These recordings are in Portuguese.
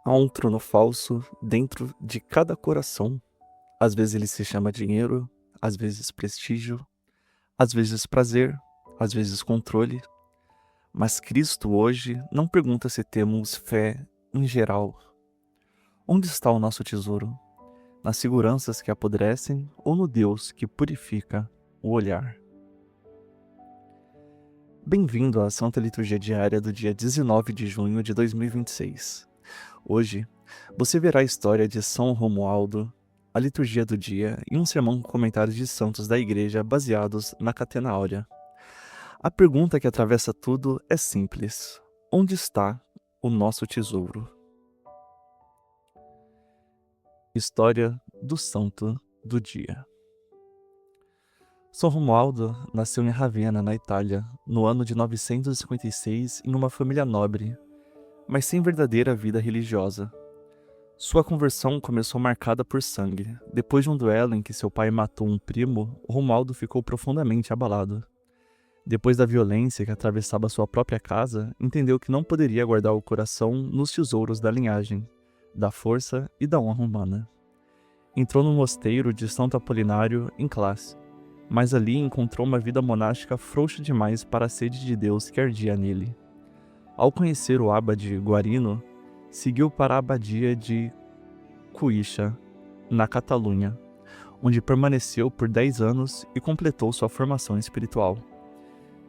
Há um trono falso dentro de cada coração. Às vezes ele se chama dinheiro, às vezes prestígio, às vezes prazer, às vezes controle. Mas Cristo hoje não pergunta se temos fé em geral. Onde está o nosso tesouro? Nas seguranças que apodrecem ou no Deus que purifica o olhar? Bem-vindo à Santa Liturgia Diária do dia 19 de junho de 2026. Hoje, você verá a história de São Romualdo, a liturgia do dia e um sermão com comentários de santos da igreja baseados na Catena Áurea. A pergunta que atravessa tudo é simples: onde está o nosso tesouro? História do Santo do Dia. São Romualdo nasceu em Ravenna, na Itália, no ano de 956 em uma família nobre, mas sem verdadeira vida religiosa. Sua conversão começou marcada por sangue. Depois de um duelo em que seu pai matou um primo, Romualdo ficou profundamente abalado. Depois da violência que atravessava sua própria casa, entendeu que não poderia guardar o coração nos tesouros da linhagem, da força e da honra humana. Entrou no mosteiro de Santo Apolinário em Classe, mas ali encontrou uma vida monástica frouxa demais para a sede de Deus que ardia nele. Ao conhecer o abade Guarino, seguiu para a abadia de Cuixa, na Catalunha, onde permaneceu por 10 anos e completou sua formação espiritual.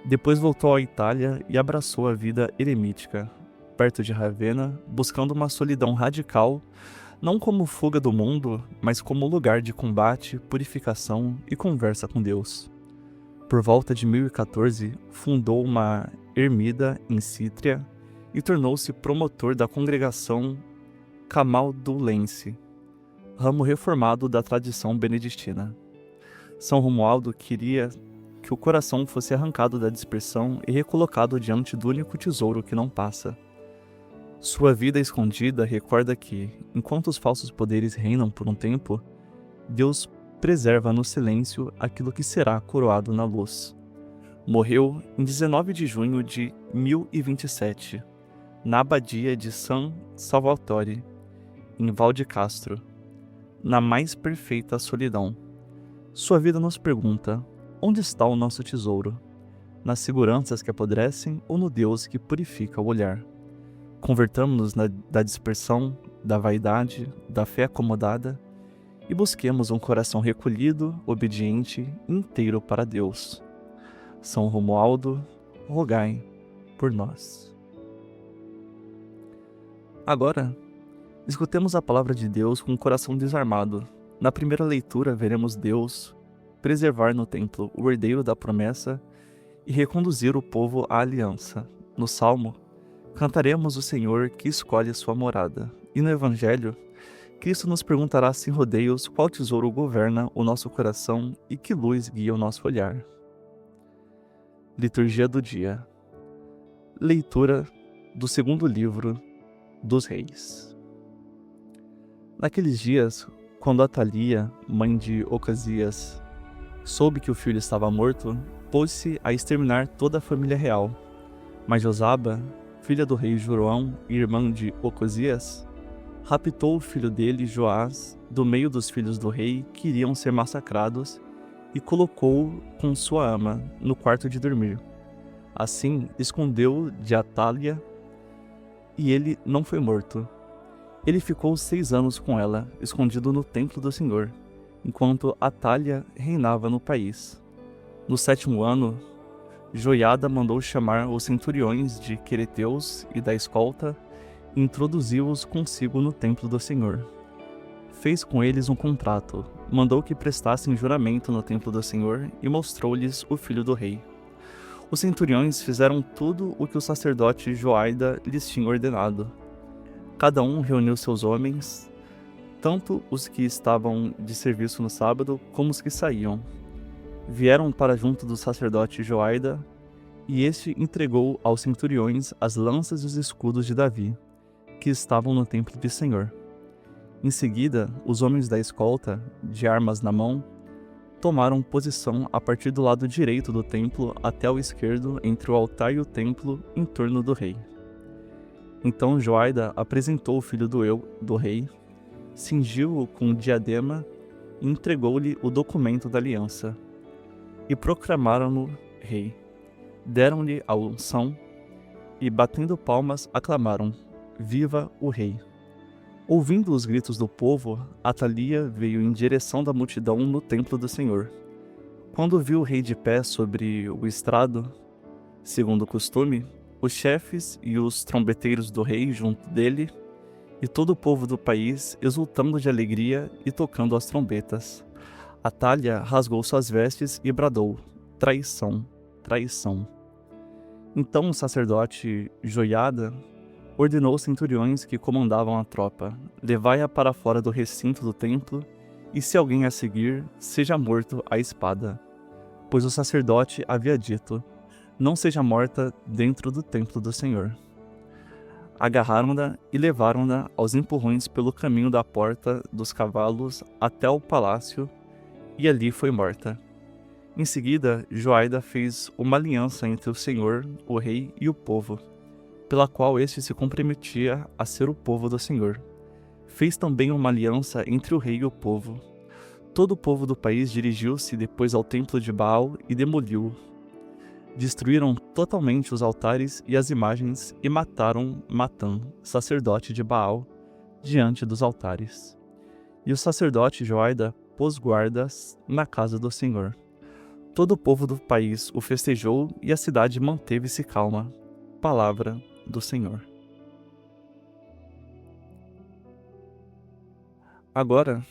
Depois voltou à Itália e abraçou a vida eremítica, perto de Ravenna, buscando uma solidão radical, não como fuga do mundo, mas como lugar de combate, purificação e conversa com Deus. Por volta de 1014, fundou uma ermida em Cítria e tornou-se promotor da congregação Camaldulense, ramo reformado da tradição beneditina. São Romualdo queria que o coração fosse arrancado da dispersão e recolocado diante do único tesouro que não passa. Sua vida escondida recorda que, enquanto os falsos poderes reinam por um tempo, Deus preserva no silêncio aquilo que será coroado na luz. Morreu em 19 de junho de 1027, na abadia de San Salvatore, em Valdecastro, na mais perfeita solidão. Sua vida nos pergunta: onde está o nosso tesouro? Nas seguranças que apodrecem ou no Deus que purifica o olhar? Convertamos-nos da dispersão, da vaidade, da fé acomodada e busquemos um coração recolhido, obediente e inteiro para Deus. São Romualdo, rogai por nós. Agora, escutemos a palavra de Deus com o coração desarmado. Na primeira leitura, veremos Deus preservar no templo o herdeiro da promessa e reconduzir o povo à aliança. No Salmo, cantaremos o Senhor que escolhe sua morada. E no Evangelho, Cristo nos perguntará sem rodeios qual tesouro governa o nosso coração e que luz guia o nosso olhar. Liturgia do dia. Leitura do segundo livro dos Reis. Naqueles dias, quando Atalia, mãe de Ocasias, soube que o filho estava morto, pôs-se a exterminar toda a família real. Mas Josaba, filha do rei João e irmã de Ocasias, raptou o filho dele, Joás, do meio dos filhos do rei que iriam ser massacrados, e colocou-o com sua ama no quarto de dormir. Assim, escondeu-o de Atalia, e ele não foi morto. Ele ficou 6 anos com ela, escondido no templo do Senhor, enquanto Atalia reinava no país. No 7º ano, Joiada mandou chamar os centuriões de Quereteus e da escolta e introduziu-os consigo no templo do Senhor. Fez com eles um contrato, mandou que prestassem juramento no templo do Senhor e mostrou-lhes o filho do rei. Os centuriões fizeram tudo o que o sacerdote Joiada lhes tinha ordenado. Cada um reuniu seus homens, tanto os que estavam de serviço no sábado como os que saíam. Vieram para junto do sacerdote Joiada, e este entregou aos centuriões as lanças e os escudos de Davi, que estavam no templo do Senhor. Em seguida, os homens da escolta, de armas na mão, tomaram posição a partir do lado direito do templo até o esquerdo, entre o altar e o templo, em torno do rei. Então Joaida apresentou o filho do rei, cingiu-o com um diadema e entregou-lhe o documento da aliança. E proclamaram-no rei. Deram-lhe a unção e, batendo palmas, aclamaram: Viva o rei! Ouvindo os gritos do povo, Atalia veio em direção da multidão no templo do Senhor. Quando viu o rei de pé sobre o estrado, segundo o costume, os chefes e os trombeteiros do rei junto dele, e todo o povo do país exultando de alegria e tocando as trombetas, Atalia rasgou suas vestes e bradou: Traição, traição. Então o sacerdote Joiada ordenou aos centuriões que comandavam a tropa: Levai-a para fora do recinto do templo, e se alguém a seguir, seja morto à espada. Pois o sacerdote havia dito: Não seja morta dentro do templo do Senhor. Agarraram-na e levaram-na aos empurrões pelo caminho da porta dos cavalos até o palácio, e ali foi morta. Em seguida, Joaida fez uma aliança entre o Senhor, o rei e o povo, pela qual este se comprometia a ser o povo do Senhor. Fez também uma aliança entre o rei e o povo. Todo o povo do país dirigiu-se depois ao templo de Baal e demoliu-o. Destruíram totalmente os altares e as imagens e mataram Matã, sacerdote de Baal, diante dos altares. E o sacerdote Joaida pôs guardas na casa do Senhor. Todo o povo do país o festejou e a cidade manteve-se calma. Palavra do Senhor. Agora,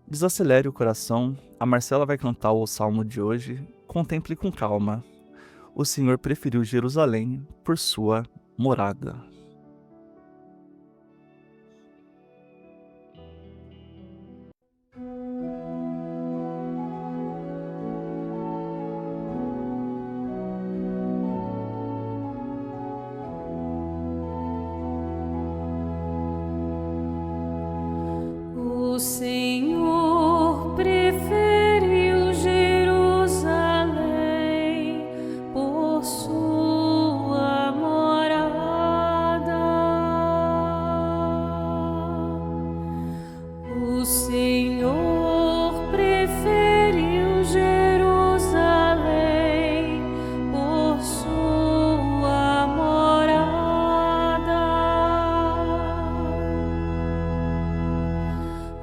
desacelere o coração. A Marcela vai cantar o salmo de hoje. Contemple com calma. O Senhor preferiu Jerusalém por sua morada. O Senhor preferiu Jerusalém por sua morada. O Senhor preferiu Jerusalém por sua morada.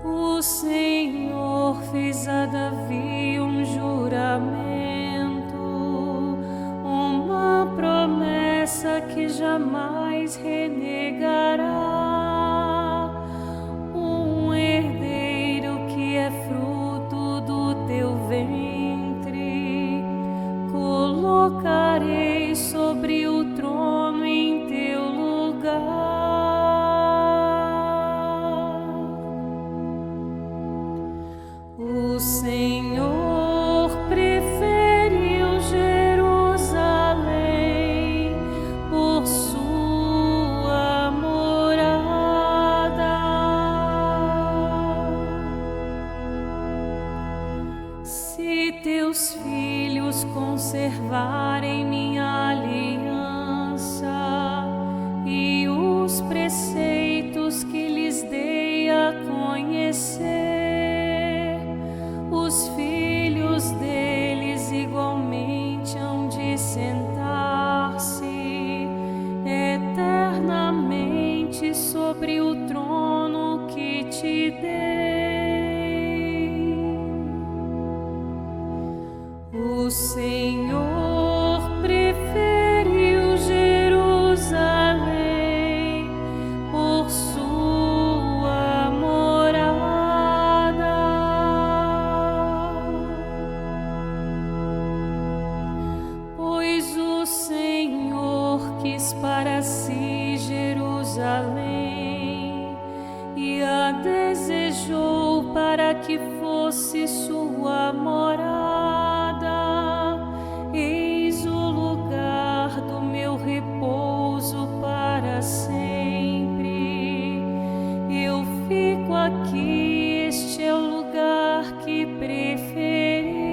O Senhor fez a Davi um juramento, uma promessa que jamais renegará, um herdeiro que é fruto do teu ventre. Colocarei sobre o trono em teu lugar. O Senhor preferiu Jerusalém por sua morada. Se teus filhos conservarem minha aliança e os preceitos que lhes dei a conhecer, os filhos deles igualmente hão de sentar-se eternamente sobre o trono que te dei. O Senhor preferiu Jerusalém por sua morada. Pois o Senhor quis para si Jerusalém e a desejou para que fosse sua morada. Eis o lugar do meu repouso para sempre. Eu fico aqui, este é o lugar que preferi.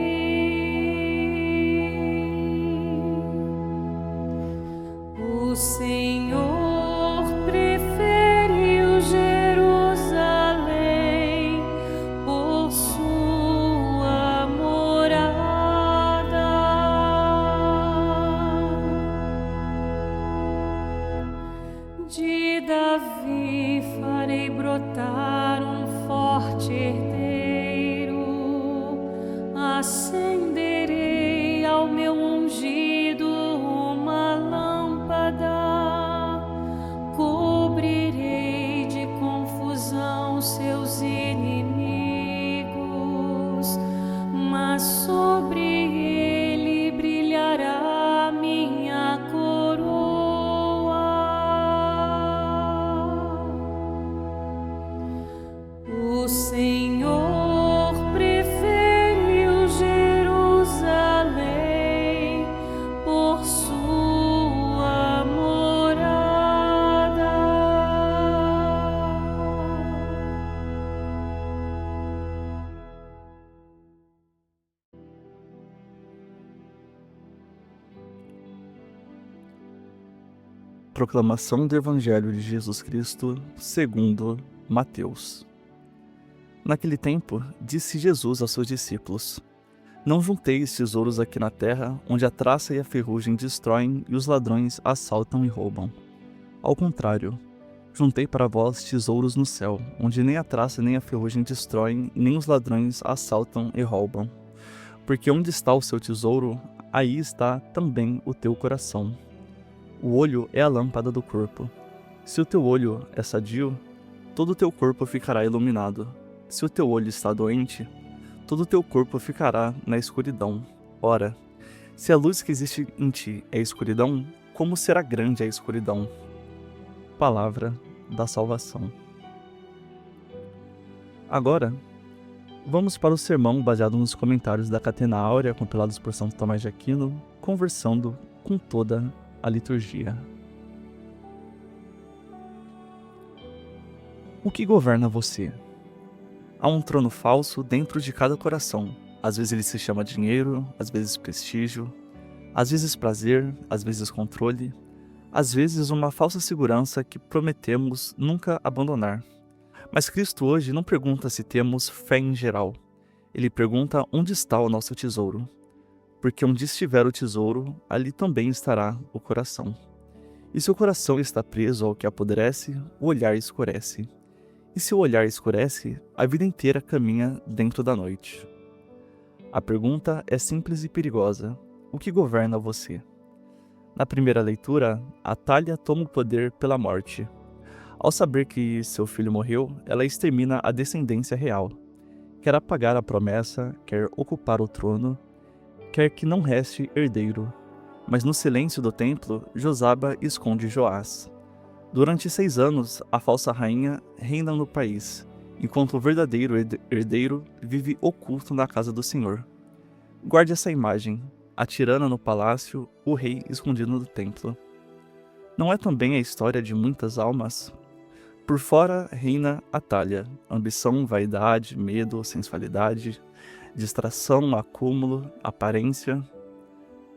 O Senhor brotar um forte herdeiro, acenderei ao meu ungido uma lâmpada, cobrirei de confusão seus inimigos, mas sobre ele brilhará a minha coroa. O Senhor preferiu Jerusalém por sua morada. Proclamação do Evangelho de Jesus Cristo segundo Mateus. Naquele tempo, disse Jesus aos seus discípulos: Não junteis tesouros aqui na terra, onde a traça e a ferrugem destroem e os ladrões assaltam e roubam. Ao contrário, juntei para vós tesouros no céu, onde nem a traça nem a ferrugem destroem, nem os ladrões assaltam e roubam. Porque onde está o seu tesouro, aí está também o teu coração. O olho é a lâmpada do corpo. Se o teu olho é sadio, todo o teu corpo ficará iluminado. Se o teu olho está doente, todo o teu corpo ficará na escuridão. Ora, se a luz que existe em ti é escuridão, como será grande a escuridão? Palavra da salvação. Agora, vamos para o sermão baseado nos comentários da Catena Áurea, compilados por São Tomás de Aquino, conversando com toda a liturgia. O que governa você? Há um trono falso dentro de cada coração. Às vezes ele se chama dinheiro, às vezes prestígio, às vezes prazer, às vezes controle, às vezes uma falsa segurança que prometemos nunca abandonar. Mas Cristo hoje não pergunta se temos fé em geral. Ele pergunta onde está o nosso tesouro. Porque onde estiver o tesouro, ali também estará o coração. E se o coração está preso ao que apodrece, o olhar escurece. E se o olhar escurece, a vida inteira caminha dentro da noite. A pergunta é simples e perigosa: o que governa você? Na primeira leitura, Atália toma o poder pela morte. Ao saber que seu filho morreu, ela extermina a descendência real. Quer apagar a promessa, quer ocupar o trono, quer que não reste herdeiro. Mas no silêncio do templo, Josaba esconde Joás. Durante 6 anos, a falsa rainha reina no país, enquanto o verdadeiro herdeiro vive oculto na casa do Senhor. Guarde essa imagem: a tirana no palácio, o rei escondido no templo. Não é também a história de muitas almas? Por fora reina Atália: ambição, vaidade, medo, sensualidade, distração, acúmulo, aparência.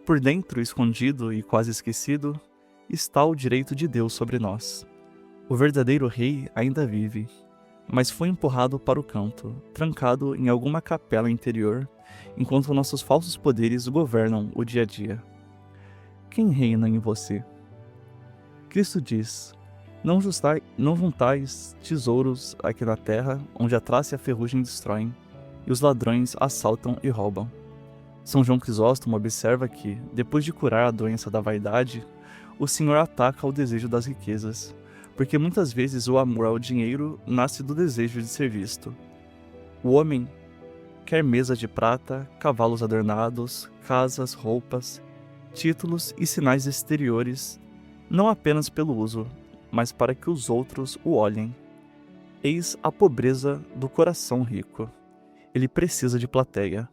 Por dentro, escondido e quase esquecido, está o direito de Deus sobre nós. O verdadeiro rei ainda vive, mas foi empurrado para o canto, trancado em alguma capela interior, enquanto nossos falsos poderes governam o dia a dia. Quem reina em você? Cristo diz: Não juntais tesouros aqui na terra, onde a traça e a ferrugem destroem, e os ladrões assaltam e roubam. São João Crisóstomo observa que, depois de curar a doença da vaidade, o Senhor ataca o desejo das riquezas, porque muitas vezes o amor ao dinheiro nasce do desejo de ser visto. O homem quer mesa de prata, cavalos adornados, casas, roupas, títulos e sinais exteriores, não apenas pelo uso, mas para que os outros o olhem. Eis a pobreza do coração rico. Ele precisa de plateia.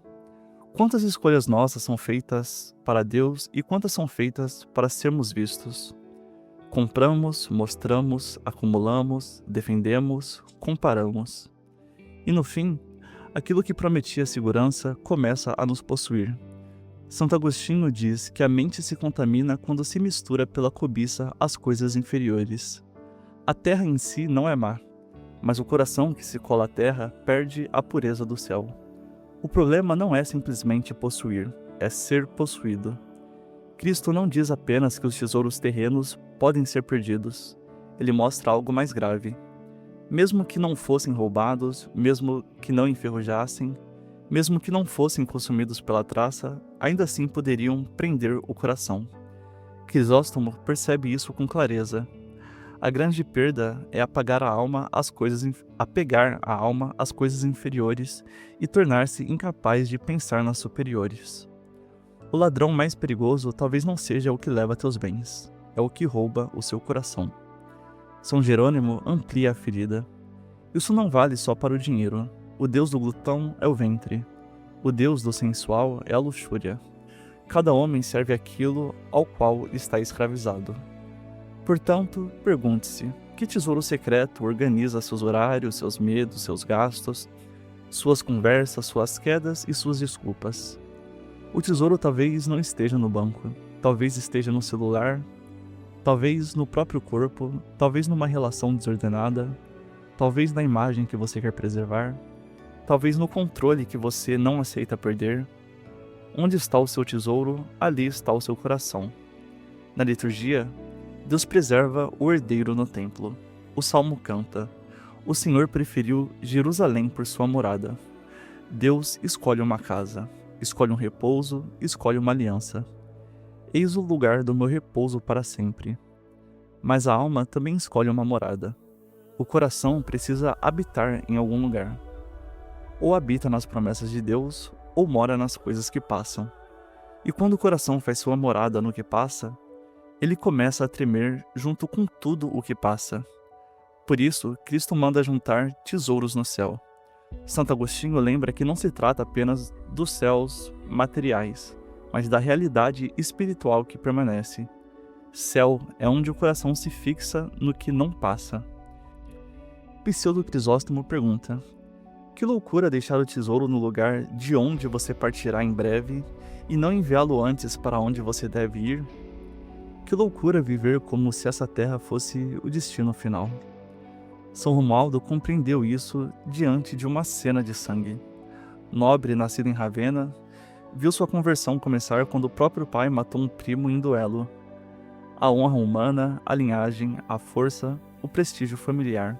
Quantas escolhas nossas são feitas para Deus e quantas são feitas para sermos vistos? Compramos, mostramos, acumulamos, defendemos, comparamos. E no fim, aquilo que prometia segurança começa a nos possuir. Santo Agostinho diz que a mente se contamina quando se mistura pela cobiça às coisas inferiores. A terra em si não é má, mas o coração que se cola à terra perde a pureza do céu. O problema não é simplesmente possuir, é ser possuído. Cristo não diz apenas que os tesouros terrenos podem ser perdidos. Ele mostra algo mais grave. Mesmo que não fossem roubados, mesmo que não enferrujassem, mesmo que não fossem consumidos pela traça, ainda assim poderiam prender o coração. Crisóstomo percebe isso com clareza. A grande perda é apegar a alma às coisas inferiores e tornar-se incapaz de pensar nas superiores. O ladrão mais perigoso talvez não seja o que leva teus bens, é o que rouba o seu coração. São Jerônimo amplia a ferida. Isso não vale só para o dinheiro. O deus do glutão é o ventre. O deus do sensual é a luxúria. Cada homem serve aquilo ao qual está escravizado. Portanto, pergunte-se, que tesouro secreto organiza seus horários, seus medos, seus gastos, suas conversas, suas quedas e suas desculpas? O tesouro talvez não esteja no banco, talvez esteja no celular, talvez no próprio corpo, talvez numa relação desordenada, talvez na imagem que você quer preservar, talvez no controle que você não aceita perder. Onde está o seu tesouro, ali está o seu coração. Na liturgia, Deus preserva o herdeiro no templo. O salmo canta: o Senhor preferiu Jerusalém por sua morada. Deus escolhe uma casa, escolhe um repouso, escolhe uma aliança. Eis o lugar do meu repouso para sempre. Mas a alma também escolhe uma morada. O coração precisa habitar em algum lugar. Ou habita nas promessas de Deus, ou mora nas coisas que passam. E quando o coração faz sua morada no que passa, ele começa a tremer junto com tudo o que passa. Por isso, Cristo manda juntar tesouros no céu. Santo Agostinho lembra que não se trata apenas dos céus materiais, mas da realidade espiritual que permanece. Céu é onde o coração se fixa no que não passa. Pseudo Crisóstomo pergunta: que loucura deixar o tesouro no lugar de onde você partirá em breve e não enviá-lo antes para onde você deve ir? Que loucura viver como se essa terra fosse o destino final. São Romualdo compreendeu isso diante de uma cena de sangue. Nobre, nascido em Ravenna, viu sua conversão começar quando o próprio pai matou um primo em duelo. A honra humana, a linhagem, a força, o prestígio familiar.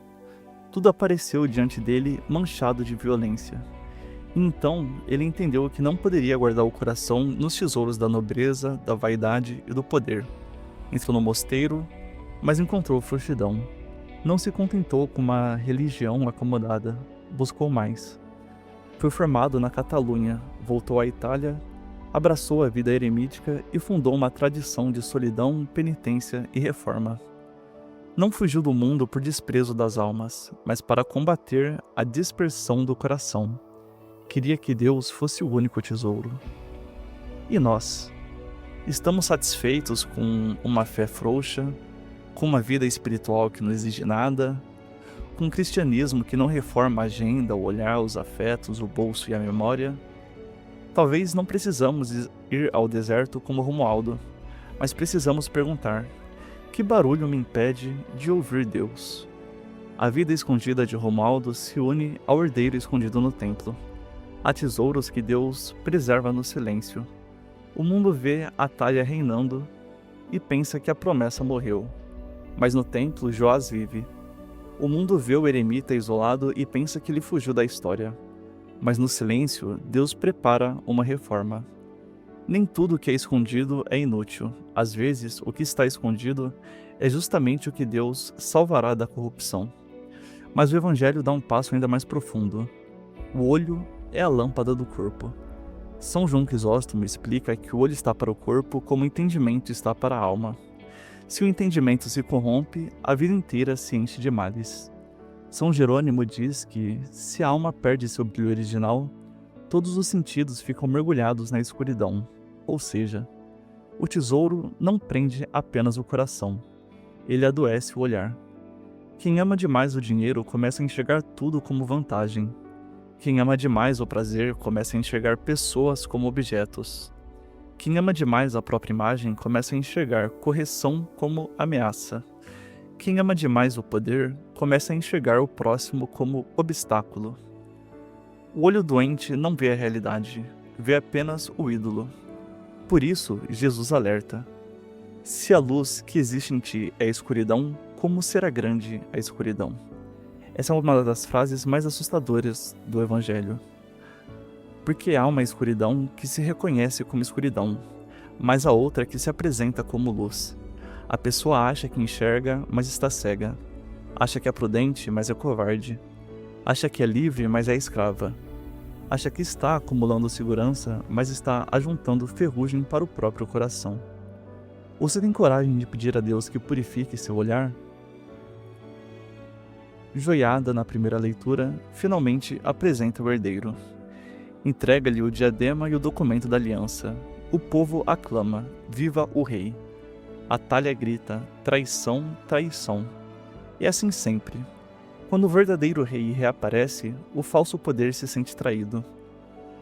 Tudo apareceu diante dele manchado de violência. E então ele entendeu que não poderia guardar o coração nos tesouros da nobreza, da vaidade e do poder. Entrou no mosteiro, mas encontrou frouxidão. Não se contentou com uma religião acomodada, buscou mais. Foi formado na Catalunha, voltou à Itália, abraçou a vida eremítica e fundou uma tradição de solidão, penitência e reforma. Não fugiu do mundo por desprezo das almas, mas para combater a dispersão do coração. Queria que Deus fosse o único tesouro. E nós? Estamos satisfeitos com uma fé frouxa, com uma vida espiritual que não exige nada, com um cristianismo que não reforma a agenda, o olhar, os afetos, o bolso e a memória? Talvez não precisamos ir ao deserto como Romualdo, mas precisamos perguntar: que barulho me impede de ouvir Deus? A vida escondida de Romualdo se une ao herdeiro escondido no templo. Há tesouros que Deus preserva no silêncio. O mundo vê a talha reinando e pensa que a promessa morreu. Mas no templo Joás vive. O mundo vê o eremita isolado e pensa que ele fugiu da história. Mas no silêncio, Deus prepara uma reforma. Nem tudo que é escondido é inútil. Às vezes, o que está escondido é justamente o que Deus salvará da corrupção. Mas o Evangelho dá um passo ainda mais profundo. O olho é a lâmpada do corpo. São João Crisóstomo explica que o olho está para o corpo como o entendimento está para a alma. Se o entendimento se corrompe, a vida inteira se enche de males. São Jerônimo diz que, se a alma perde seu brilho original, todos os sentidos ficam mergulhados na escuridão. Ou seja, o tesouro não prende apenas o coração, ele adoece o olhar. Quem ama demais o dinheiro começa a enxergar tudo como vantagem. Quem ama demais o prazer começa a enxergar pessoas como objetos. Quem ama demais a própria imagem começa a enxergar correção como ameaça. Quem ama demais o poder começa a enxergar o próximo como obstáculo. O olho doente não vê a realidade, vê apenas o ídolo. Por isso, Jesus alerta: se a luz que existe em ti é escuridão, como será grande a escuridão? Essa é uma das frases mais assustadoras do Evangelho. Porque há uma escuridão que se reconhece como escuridão, mas a outra que se apresenta como luz. A pessoa acha que enxerga, mas está cega. Acha que é prudente, mas é covarde. Acha que é livre, mas é escrava. Acha que está acumulando segurança, mas está ajuntando ferrugem para o próprio coração. Você tem coragem de pedir a Deus que purifique seu olhar? Joiada na primeira leitura, finalmente apresenta o herdeiro. Entrega-lhe o diadema e o documento da aliança. O povo aclama: viva o rei! Atalha grita: traição, traição. E assim sempre. Quando o verdadeiro rei reaparece, o falso poder se sente traído.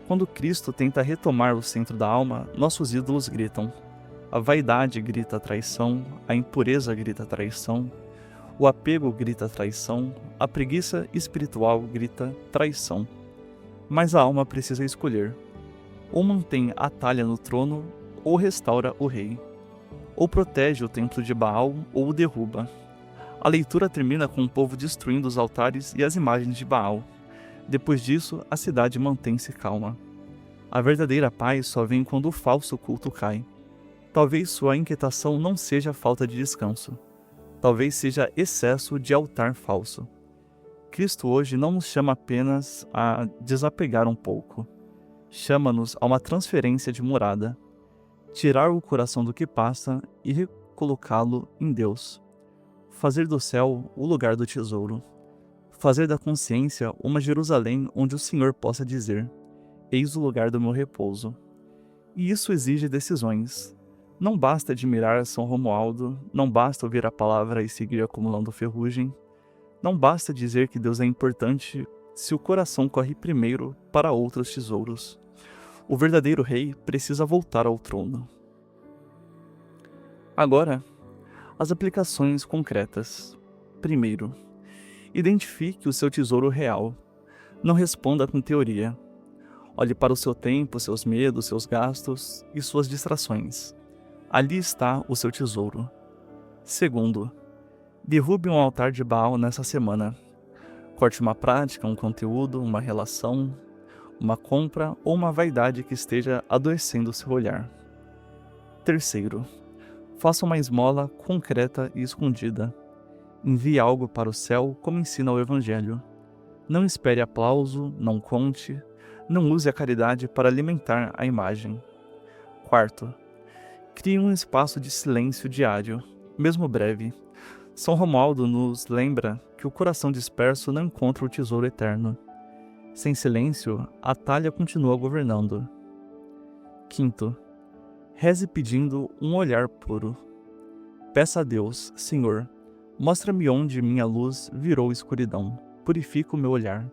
Quando Cristo tenta retomar o centro da alma, nossos ídolos gritam. A vaidade grita traição, a impureza grita traição, o apego grita traição, a preguiça espiritual grita traição. Mas a alma precisa escolher. Ou mantém Atalha no trono, ou restaura o rei. Ou protege o templo de Baal, ou o derruba. A leitura termina com o povo destruindo os altares e as imagens de Baal. Depois disso, a cidade mantém-se calma. A verdadeira paz só vem quando o falso culto cai. Talvez sua inquietação não seja falta de descanso. Talvez seja excesso de altar falso. Cristo hoje não nos chama apenas a desapegar um pouco. Chama-nos a uma transferência de morada. Tirar o coração do que passa e recolocá-lo em Deus. Fazer do céu o lugar do tesouro. Fazer da consciência uma Jerusalém onde o Senhor possa dizer: eis o lugar do meu repouso. E isso exige decisões. Não basta admirar São Romualdo, não basta ouvir a palavra e seguir acumulando ferrugem. Não basta dizer que Deus é importante se o coração corre primeiro para outros tesouros. O verdadeiro rei precisa voltar ao trono. Agora, as aplicações concretas. Primeiro, identifique o seu tesouro real. Não responda com teoria. Olhe para o seu tempo, seus medos, seus gastos e suas distrações. Ali está o seu tesouro. Segundo, derrube um altar de Baal nessa semana. Corte uma prática, um conteúdo, uma relação, uma compra ou uma vaidade que esteja adoecendo o seu olhar. Terceiro, faça uma esmola concreta e escondida. Envie algo para o céu como ensina o Evangelho. Não espere aplauso, não conte, não use a caridade para alimentar a imagem. Quarto, crie um espaço de silêncio diário, mesmo breve. São Romualdo nos lembra que o coração disperso não encontra o tesouro eterno. Sem silêncio, a Atalha continua governando. Quinto, reze pedindo um olhar puro. Peça a Deus: Senhor, mostra-me onde minha luz virou escuridão. Purifica o meu olhar.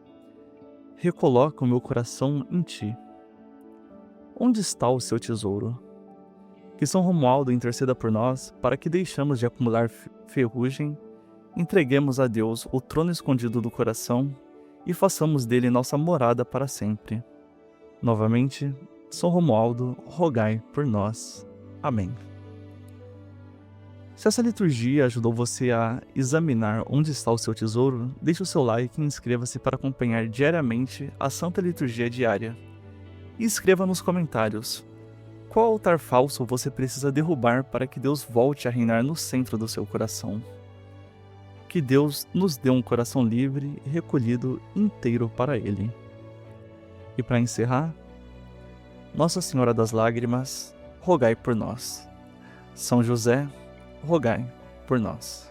Recoloca o meu coração em Ti. Onde está o seu tesouro? Que São Romualdo interceda por nós para que deixamos de acumular ferrugem, entreguemos a Deus o trono escondido do coração e façamos dele nossa morada para sempre. Novamente, São Romualdo, rogai por nós. Amém. Se essa liturgia ajudou você a examinar onde está o seu tesouro, deixe o seu like e inscreva-se para acompanhar diariamente a Santa Liturgia Diária. E escreva nos comentários: qual altar falso você precisa derrubar para que Deus volte a reinar no centro do seu coração? Que Deus nos dê um coração livre e recolhido inteiro para Ele. E para encerrar, Nossa Senhora das Lágrimas, rogai por nós. São José, rogai por nós.